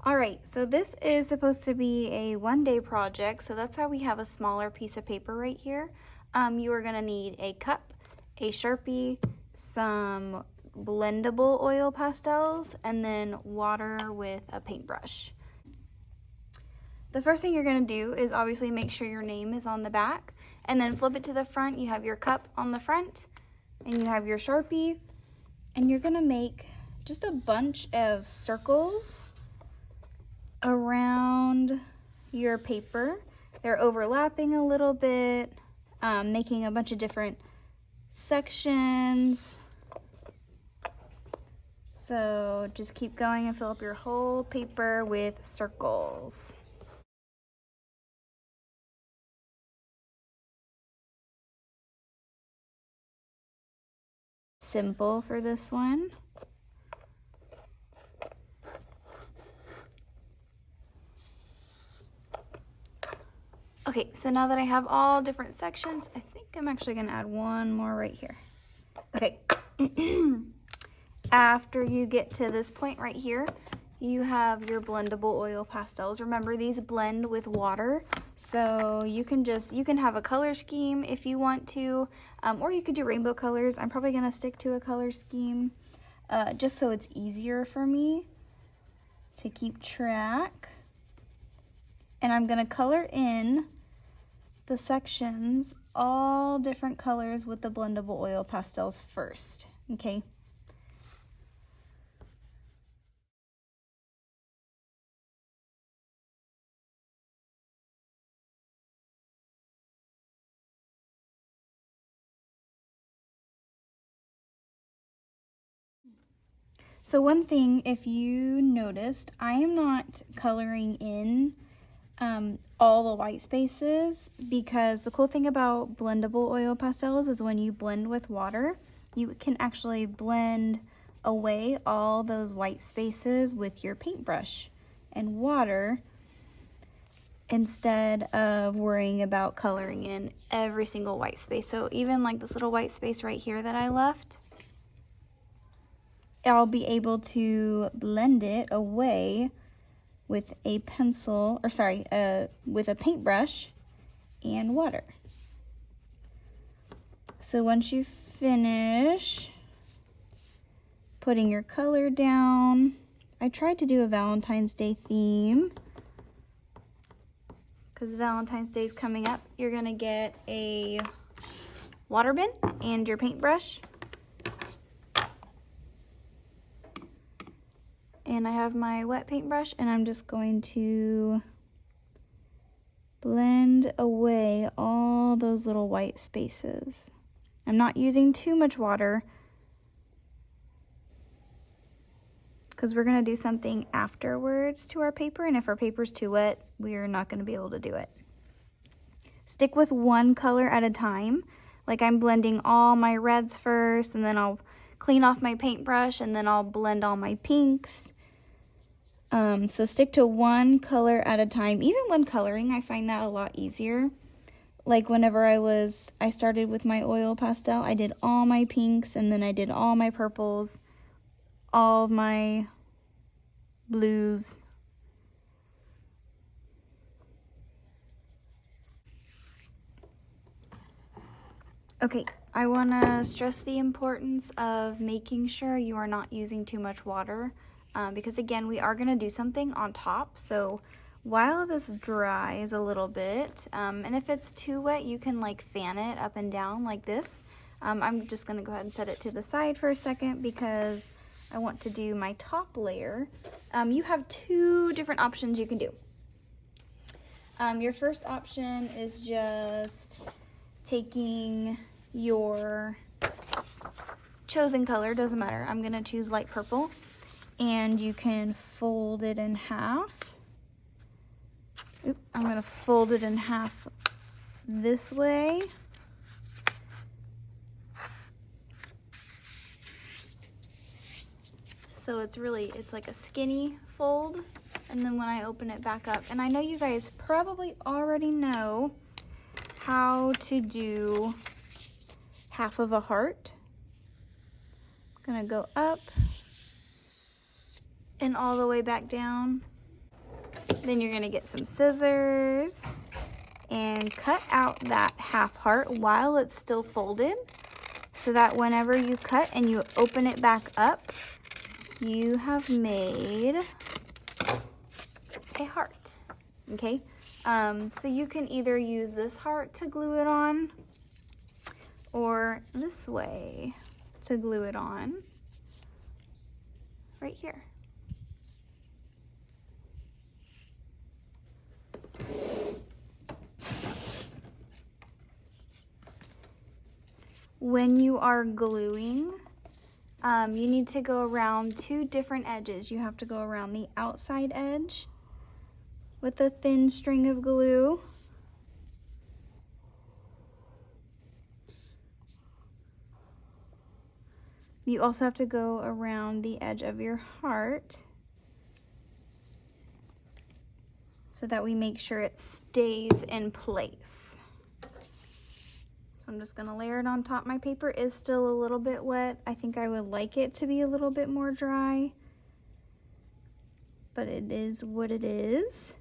All right, so this is supposed to be a one-day project, so that's why we have a smaller piece of paper right here. You are gonna need a cup, a Sharpie, some blendable oil pastels, and then water with a paintbrush. The first thing you're gonna do is obviously make sure your name is on the back, and then flip it to the front. You have your cup on the front, and you have your Sharpie, and you're gonna make just a bunch of circles around your paper. They're overlapping a little bit, making a bunch of different sections. So just keep going and fill up your whole paper with circles. Simple for this one. Okay, so now that I have all different sections, I think I'm actually gonna add one more right here. Okay, after you get to this point right here, you have your blendable oil pastels. Remember, these blend with water, so you can have a color scheme if you want to, or you could do rainbow colors. I'm probably gonna stick to a color scheme, just so it's easier for me to keep track. And I'm gonna color in the sections all different colors with the blendable oil pastels first, okay? So one thing, if you noticed, I am not coloring in all the white spaces, because the cool thing about blendable oil pastels is when you blend with water, you can actually blend away all those white spaces with your paintbrush and water instead of worrying about coloring in every single white space. So even like this little white space right here that I left, I'll be able to blend it away with a pencil, or sorry, with a paintbrush and water. So once you finish putting your color down, I tried to do a Valentine's Day theme, because Valentine's Day is coming up. You're gonna get a water bin and your paintbrush. And I have my wet paintbrush, and I'm just going to blend away all those little white spaces. I'm not using too much water because we're going to do something afterwards to our paper, and if our paper's too wet, we're not going to be able to do it. Stick with one color at a time. Like, I'm blending all my reds first, and then I'll clean off my paintbrush, and then I'll blend all my pinks. So stick to one color at a time. Even when coloring, I find that a lot easier. Like whenever I started with my oil pastel, I did all my pinks, and then I did all my purples, all my blues. Okay, I want to stress the importance of making sure you are not using too much water. Because again, we are going to do something on top, so while this dries a little bit, and if it's too wet, you can like fan it up and down like this. I'm just going to go ahead and set it to the side for a second because I want to do my top layer. You have two different options you can do. Your first option is just taking your chosen color, doesn't matter. I'm going to choose light purple. And you can fold it in half. I'm going to fold it in half this way. So it's like a skinny fold. And then when I open it back up, and I know you guys probably already know how to do half of a heart. I'm going to go up and all the way back down. Then you're gonna get some scissors and cut out that half heart while it's still folded, so that whenever you cut and you open it back up, you have made a heart, okay? So you can either use this heart to glue it on or this way to glue it on, right here. When you are gluing, you need to go around two different edges. You have to go around the outside edge with a thin string of glue. You also have to go around the edge of your heart so that we make sure it stays in place. So I'm just gonna layer it on top. My paper is still a little bit wet. I think I would like it to be a little bit more dry, but it is what it is.